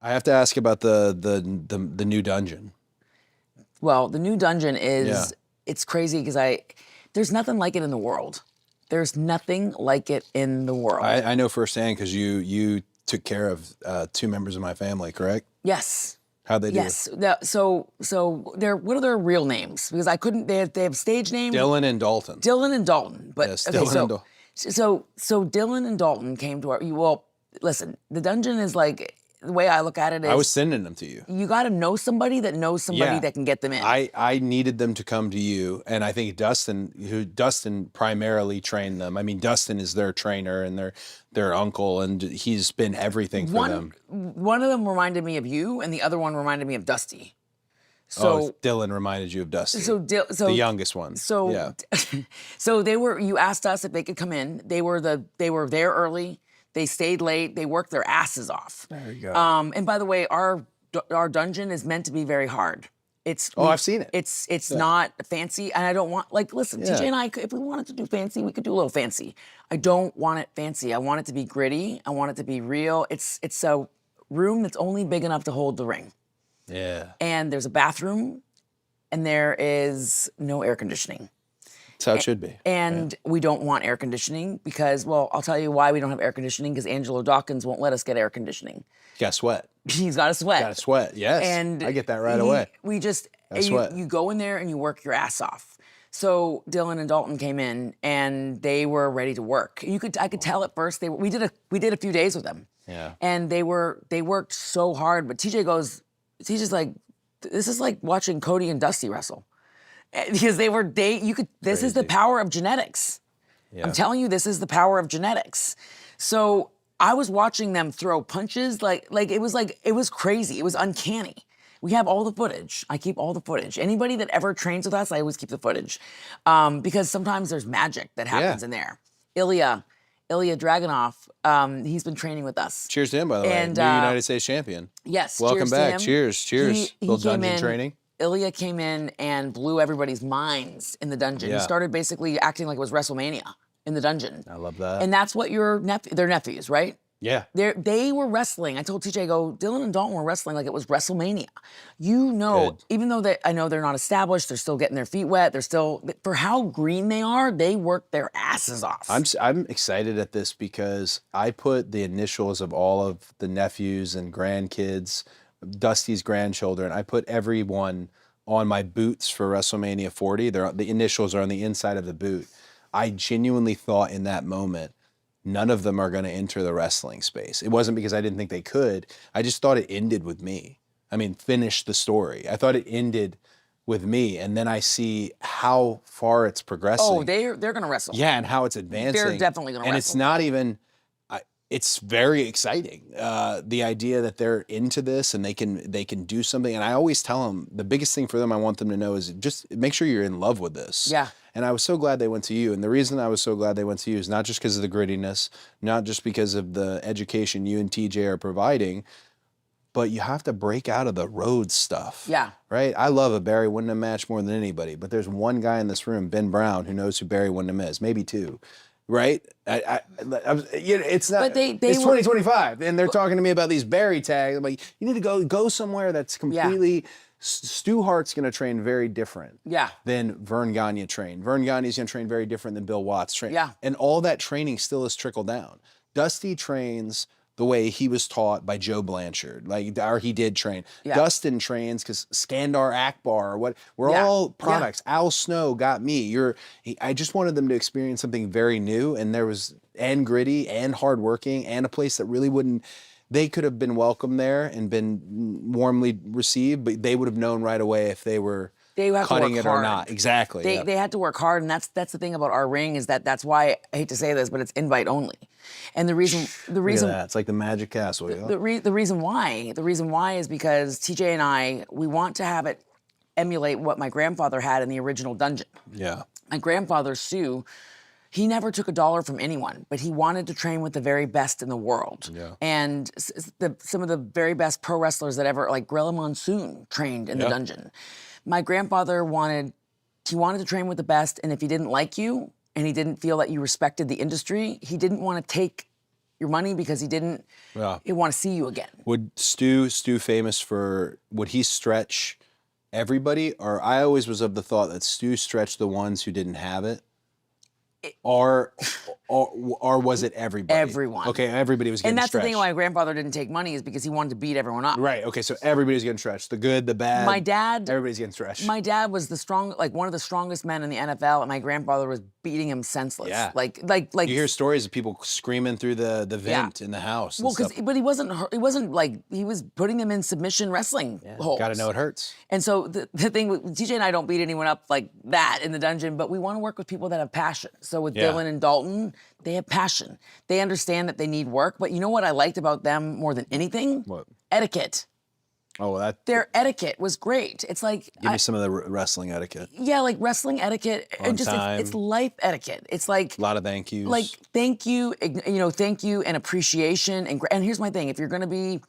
I have to ask about the new dungeon. Well, the new dungeon is, Yeah. it's crazy because there's nothing like it in the world. There's nothing like it in the world. I know firsthand because you took care of two members of my family, correct? Yes. How'd they do? Yes. So they're, what are their real names? Because I couldn't, they have stage names. Dylan and Dalton. Dylan and Dalton. But Yes, okay, Dylan and Dalton. so Dylan and Dalton came to our, well, listen, the dungeon is like, the way I look at it is, I was sending them to you. you got to know somebody that knows somebody Yeah. that can get them in. I needed them to come to you, and I think Dustin primarily trained them. I mean, Dustin is their trainer and their uncle, and he's been everything for them. One of them reminded me of you, and the other one reminded me of Dusty. So Dylan reminded you of Dustin. so the youngest one. So yeah. so they were. You asked us if they could come in. They were there early. They stayed late. They worked their asses off. There you go. And by the way, our dungeon is meant to be very hard. I've seen it. It's not fancy, and I don't want, like, listen, TJ and I, if we wanted to do fancy, we could do a little fancy. I don't want it fancy. I want it to be gritty. I want it to be real. It's a room that's only big enough to hold the ring. Yeah. And there's a bathroom, and there is no air conditioning. That's how it should be. And we don't want air conditioning because, well, I'll tell you why we don't have air conditioning, because Angelo Dawkins won't let us get air conditioning. Got to sweat. He's got to sweat. Got to sweat. Yes. And I get that right away. We just, sweat. you go in there and you work your ass off. So Dylan and Dalton came in and they were ready to work. I could tell at first we did a few days with them. Yeah. And they worked so hard. But TJ's like, this is like watching Cody and Dusty wrestle. Because this is the power of genetics. Yeah. I'm telling you, this is the power of genetics. So I was watching them throw punches like it was crazy. It was uncanny. We have all the footage. I keep all the footage. Anybody that ever trains with us, I always keep the footage. Because sometimes there's magic that happens in there. Ilya Dragunov, he's been training with us. Cheers to him, by the way. And, New United States champion. Yes. Welcome cheers back. To him. Cheers. Cheers. He Little came dungeon in, training. Ilya came in and blew everybody's minds in the dungeon. Yeah. He started basically acting like it was WrestleMania in the dungeon. I love that. And that's what their nephews, right? Yeah. They were wrestling. I told TJ, Dylan and Dalton were wrestling like it was WrestleMania. You know, Good. even though I know they're not established, they're still getting their feet wet. They're still, for how green they are, they work their asses off. I'm excited at this because I put the initials of all of the nephews and grandkids, Dusty's grandchildren. I put everyone on my boots for WrestleMania 40. The initials are on the inside of the boot. I genuinely thought in that moment, none of them are going to enter the wrestling space. It wasn't because I didn't think they could. I just thought it ended with me. I mean, finish the story. I thought it ended with me, and then I see how far it's progressing. Oh, they're going to wrestle. Yeah, and how it's advancing. They're definitely going to wrestle. And it's not even, it's very exciting. The idea that they're into this and they can do something. And I always tell them, the biggest thing for them I want them to know is just make sure you're in love with this. Yeah. And I was so glad they went to you. And the reason I was so glad they went to you is not just because of the grittiness, not just because of the education you and TJ are providing, but you have to break out of the road stuff. Yeah. Right? I love a Barry Windham match more than anybody, but there's one guy in this room, Ben Brown, who knows who Barry Windham is, maybe two. Right? It's not. But it's 2025, and they're talking to me about these Barry tags. I'm like, you need to go somewhere that's completely. Stu Hart's going to train very different. Yeah. Than Vern Gagne trained. Vern Gagne's going to train very different than Bill Watts trained. Yeah. And all that training still has trickled down. Dusty trains the way he was taught by Joe Blanchard, or he did train. Yeah. Dustin trains because Skandar Akbar, or what? We're all products. Yeah. Al Snow got me. I just wanted them to experience something very new, and gritty and hardworking, and a place that really wouldn't. They could have been welcomed there and been warmly received, but they would have known right away if they were cutting it or not. Exactly. They had to work hard, and that's the thing about our ring is that's why I hate to say this, but it's invite only. And the reason Look at that. It's like the Magic Castle. Yeah? The reason why is because TJ and I, we want to have it emulate what my grandfather had in the original dungeon. Yeah. My grandfather, Stu, he never took a dollar from anyone, but he wanted to train with the very best in the world. Yeah. And some of the very best pro wrestlers that ever, like Gorilla Monsoon, trained in the dungeon. My grandfather wanted to train with the best, and if he didn't like you and he didn't feel that you respected the industry, he didn't want to take your money because he didn't Yeah. he want to see you again. Would Stu famous for, would he stretch everybody? Or I always was of the thought that Stu stretched the ones who didn't have it. Or was it everybody? Everyone. Okay, everybody was getting And that's stretched. the thing why my grandfather didn't take money is because he wanted to beat everyone up. Right, okay, so everybody's getting stretched. The good, the bad. My dad- Everybody's getting stretched. My dad was one of the strongest men in the NFL, and my grandfather was beating him senseless. Yeah. Like you hear stories of people screaming through the vent in the house. well, because but he wasn't like he was putting them in submission wrestling holds. Got to know it hurts. And so the thing with TJ and I don't beat anyone up like that in the dungeon, but we want to work with people that have passion. So with Yeah. Dylan and Dalton, they have passion. They understand that they need work. But you know what I liked about them more than anything? What? Etiquette. Oh, well, that. Their etiquette was great. It's like Give me some of the wrestling etiquette. yeah, like wrestling etiquette, On and just time. it's life etiquette. It's like A lot of thank yous. like thank you and appreciation and here's my thing: if you're gonna be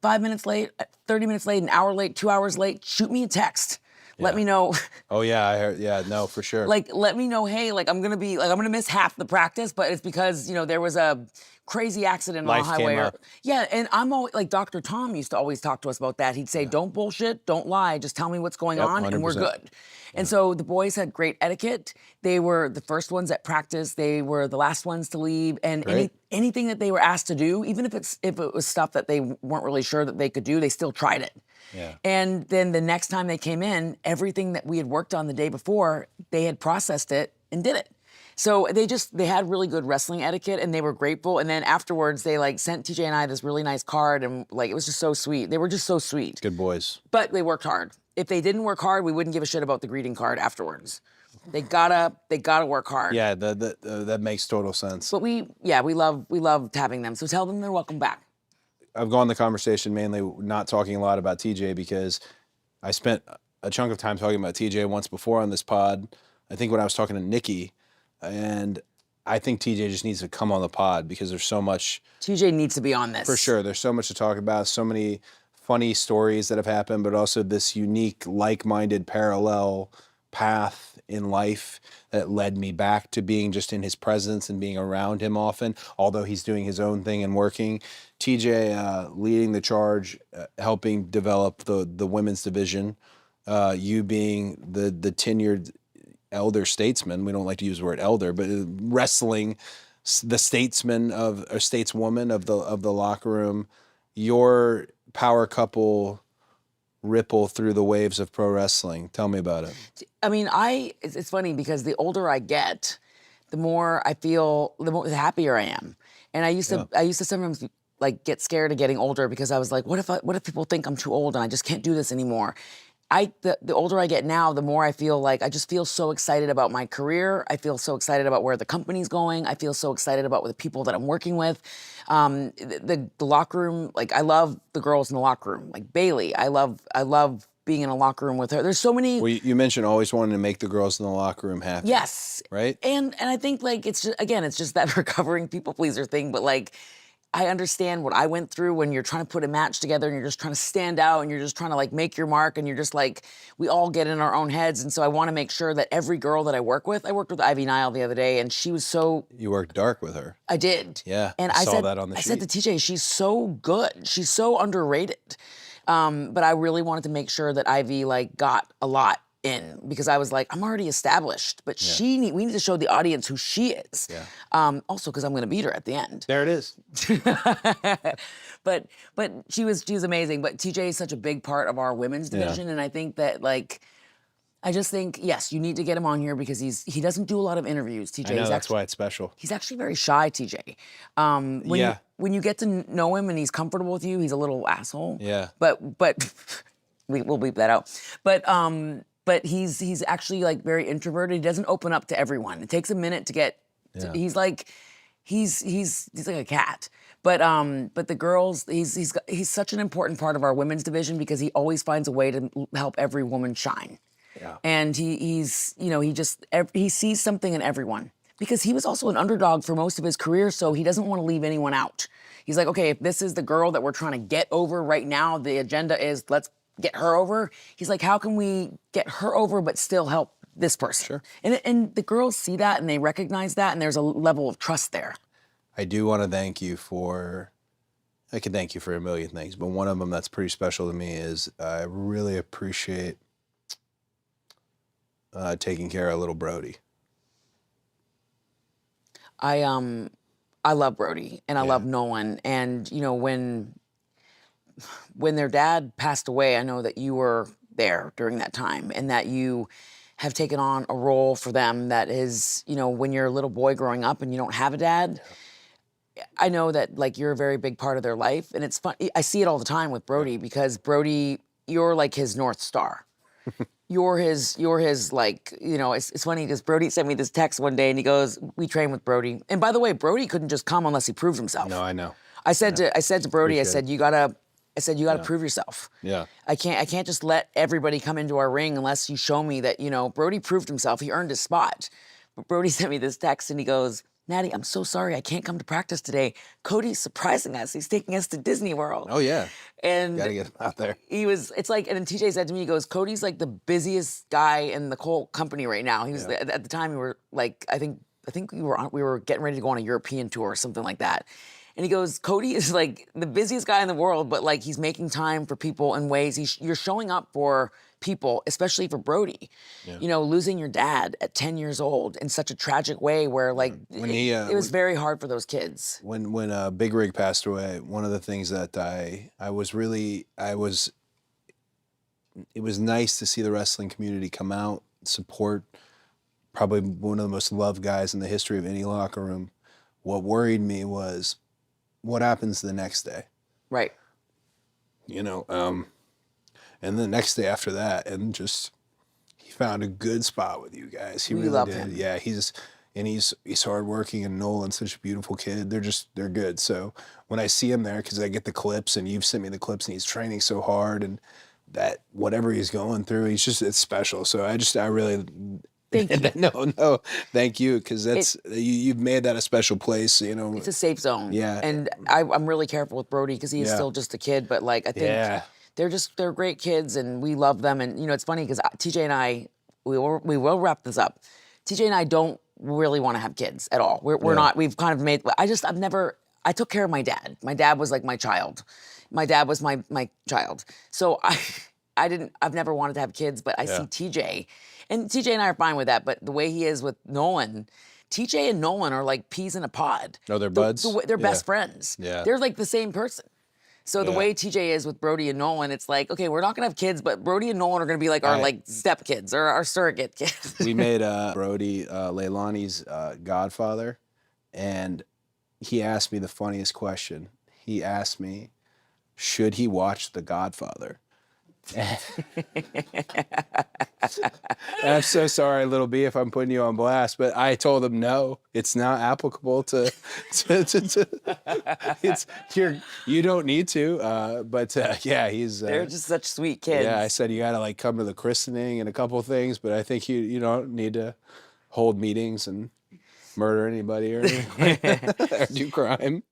5 minutes late, 30 minutes late, an hour late, 2 hours late, shoot me a text. Let Yeah. me know. Oh yeah, I heard. Yeah, no, for sure. Let me know. Hey, I'm gonna miss half the practice, but it's because there was a crazy accident on Life the highway. came up. Yeah, and I'm always like Dr. Tom used to always talk to us about that. He'd say, "Don't bullshit, don't lie, just tell me what's going Yep, on, and we're 100%. good." And so the boys had great etiquette. They were the first ones at practice. They were the last ones to leave, and Great. anything that they were asked to do, even if it was stuff that they weren't really sure that they could do, they still tried it. Yeah. And then the next time they came in, everything that we had worked on the day before, they had processed it and did it. So they had really good wrestling etiquette and they were grateful. And then afterwards they sent TJ and I this really nice card and it was just so sweet. They were just so sweet. Good boys. But they worked hard. If they didn't work hard, we wouldn't give a shit about the greeting card afterwards. They gotta work hard. Yeah, that makes total sense. But we loved having them. So tell them they're welcome back. I've gone the conversation mainly not talking a lot about TJ because I spent a chunk of time talking about TJ once before on this pod. I think when I was talking to Nikki, and I think TJ just needs to come on the pod because there's so much. TJ needs to be on this. For sure, there's so much to talk about, so many funny stories that have happened, but also this unique, like-minded, parallel path in life that led me back to being just in his presence and being around him often, although he's doing his own thing and working. TJ leading the charge, helping develop the women's division, you being the tenured elder statesman. We don't like to use the word elder, but wrestling the statesman or stateswoman of the locker room, your power couple ripple through the waves of pro wrestling. Tell me about it. I mean, it's funny because the older I get, the more I feel, the happier I am. And I used to sometimes get scared of getting older because I was like, what if people think I'm too old and I just can't do this anymore? The older I get now, the more I feel like I just feel so excited about my career. I feel so excited about where the company's going. I feel so excited about the people that I'm working with. The locker room, I love the girls in the locker room. Like Bailey, I love being in a locker room with her. There's so many. Well, you mentioned always wanting to make the girls in the locker room happy. Yes. Right? And I think it's just that recovering people pleaser thing, but I understand what I went through when you're trying to put a match together and you're just trying to stand out and you're just trying to make your mark and you're just we all get in our own heads. And so I want to make sure that every girl that I worked with Ivy Nile the other day and she was so. You worked dark with her. I did. Yeah. And I saw said, that on the I sheet. said to TJ, she's so good. She's so underrated. But I really wanted to make sure that Ivy got a lot in because I was I'm already established, but we need to show the audience who she is. Yeah. Also because I'm going to beat her at the end. There it is. But she was amazing. But TJ is such a big part of our women's division, and I think that I just think yes, you need to get him on here because he doesn't do a lot of interviews. TJ, I know, that's why it's special. He's actually very shy, TJ. When you get to know him and he's comfortable with you, he's a little asshole. Yeah. But we'll bleep that out. But he's actually very introverted. He doesn't open up to everyone. It takes a minute to get. He's like a cat. But the girls, he's such an important part of our women's division because he always finds a way to help every woman shine. Yeah. And he sees something in everyone because he was also an underdog for most of his career, so he doesn't want to leave anyone out. He's like, okay, if this is the girl that we're trying to get over right now, the agenda is let's get her over. He's like, how can we get her over but still help this person? Sure. And the girls see that and they recognize that and there's a level of trust there. I do want to thank you for. I can thank you for a million things, but one of them that's pretty special to me is I really appreciate taking care of little Brody. I love Brody and I Yeah. love Nolan. And you know, when their dad passed away, I know that you were there during that time and that you have taken on a role for them that is, you know, when you're a little boy growing up and you don't have a dad, I know that like you're a very big part of their life. And it's fun. I see it all the time with Brody because Brody, you're like his North Star. You're his like, you know, it's funny because Brody sent me this text one day and he goes, we train with Brody. And by the way, Brody couldn't just come unless he proved himself. No, I know. I said to Brody, I Appreciate said, you gotta prove yourself. Yeah. I can't just let everybody come into our ring unless you show me that, you know, Brody proved himself. He earned his spot. But Brody sent me this text and he goes, Natty, I'm so sorry I can't come to practice today. Cody's surprising us. He's taking us to Disney World. Oh yeah. And Got to get him out there. it's like, and then TJ said to me, he goes, Cody's like the busiest guy in the whole company right now. He was at the time we were like, I think we were getting ready to go on a European tour or something like that. And he goes, Cody is like the busiest guy in the world, but like he's making time for people in ways. You're showing up for people, especially for Brody. Yeah. You know, losing your dad at 10 years old in such a tragic way where like When it was very hard for those kids. When Big Rig passed away, one of the things that it was nice to see the wrestling community come out, support probably one of the most loved guys in the history of any locker room. What worried me was what happens the next day, Right. you know, and the next day after that, and just he found a good spot with you guys. He We really love did. him. Yeah, he's hardworking, and Nolan's such a beautiful kid. They're good. So when I see him there, because I get the clips, and you've sent me the clips, and he's training so hard, and that whatever he's going through, it's special. So I really. Thank you. No, thank you, because you've made that a special place. You know, It's a safe zone. Yeah. And I'm really careful with Brody because he is Yeah. still just a kid. But like I think Yeah. they're great kids and we love them. And you know it's funny because TJ and I we will wrap this up. TJ and I don't really want to have kids at all. We're not. We've kind of made. I've never. I took care of my dad. My dad was like my child. My dad was my child. So I've never wanted to have kids, but I see TJ. And TJ and I are fine with that, but the way he is with Nolan, TJ and Nolan are like peas in a pod. Oh, they're buds? They're Yeah. best friends. Yeah. They're like the same person. So the Yeah. way TJ is with Brody and Nolan, it's like, okay, we're not gonna have kids, but Brody and Nolan are gonna be like our like step kids or our surrogate kids. We made Brody Leilani's godfather, and he asked me the funniest question. He asked me, should he watch The Godfather? I'm so sorry, Little B, if I'm putting you on blast, but I told him no, it's not applicable to you don't need to. But yeah, he's They're just such sweet kids. yeah. I said you got to like come to the christening and a couple of things, but I think you don't need to hold meetings and murder anybody or anything or do crime.